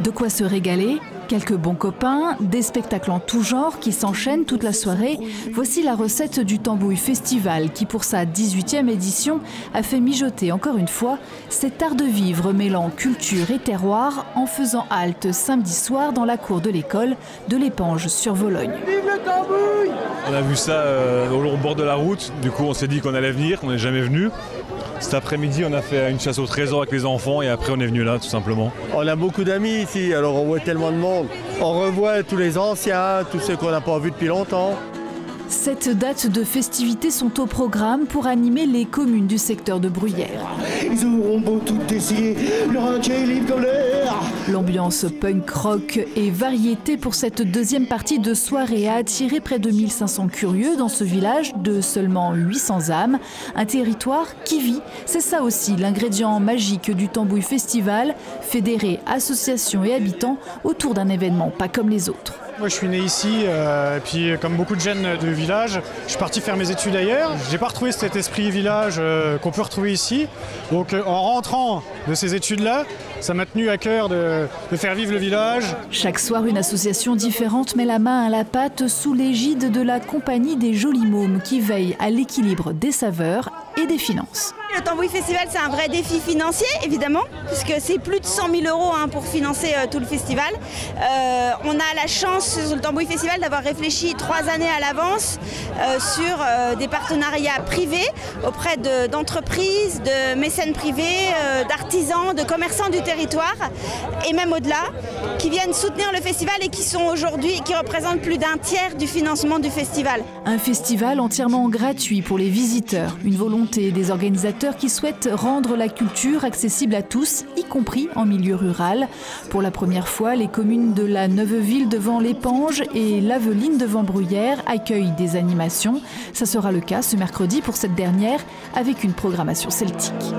De quoi se régaler, quelques bons copains, des spectacles en tout genre qui s'enchaînent toute la soirée. Voici la recette du Tambouille Festival qui, pour sa 18e édition, a fait mijoter encore une fois cet art de vivre mêlant culture et terroir en faisant halte samedi soir dans la cour de l'école de l'Épange sur Vologne. Vive le Tambouille! On a vu ça au bord de la route, du coup on s'est dit qu'on allait venir, on n'est jamais venu. Cet après-midi, on a fait une chasse au trésor avec les enfants et après on est venu là tout simplement. On a beaucoup d'amis ici, alors on voit tellement de monde. On revoit tous les anciens, tous ceux qu'on n'a pas vus depuis longtemps. Cette date de festivités sont au programme pour animer les communes du secteur de Bruyères. Ils auront beau tout essayer, leur libre colère. L'ambiance punk rock et variété pour cette deuxième partie de soirée a attiré près de 1500 curieux dans ce village de seulement 800 âmes. Un territoire qui vit, c'est ça aussi l'ingrédient magique du Tambouille Festival, fédérer associations et habitants autour d'un événement pas comme les autres. Moi je suis né ici, et puis comme beaucoup de jeunes du village, je suis parti faire mes études ailleurs. J'ai pas retrouvé cet esprit village qu'on peut retrouver ici. Donc en rentrant de ces études-là, ça m'a tenu à cœur de faire vivre le village. Chaque soir, une association différente met la main à la pâte sous l'égide de la Compagnie des Jolis Mômes qui veille à l'équilibre des saveurs et des finances. Le Tambouille Festival, c'est un vrai défi financier, évidemment, puisque c'est plus de 100 000 € pour financer tout le festival. On a la chance sur le Tambouille Festival d'avoir réfléchi 3 années à l'avance sur des partenariats privés auprès d'entreprises, de mécènes privés, d'artisans, de commerçants du territoire et même au-delà, qui viennent soutenir le festival et qui sont aujourd'hui, qui représentent plus d'un tiers du financement du festival. Un festival entièrement gratuit pour les visiteurs, une volonté des organisateurs qui souhaitent rendre la culture accessible à tous, y compris en milieu rural. Pour la première fois, les communes de la Neuveville devant l'Épange et l'Aveline devant Bruyères accueillent des animations. Ça sera le cas ce mercredi pour cette dernière avec une programmation celtique.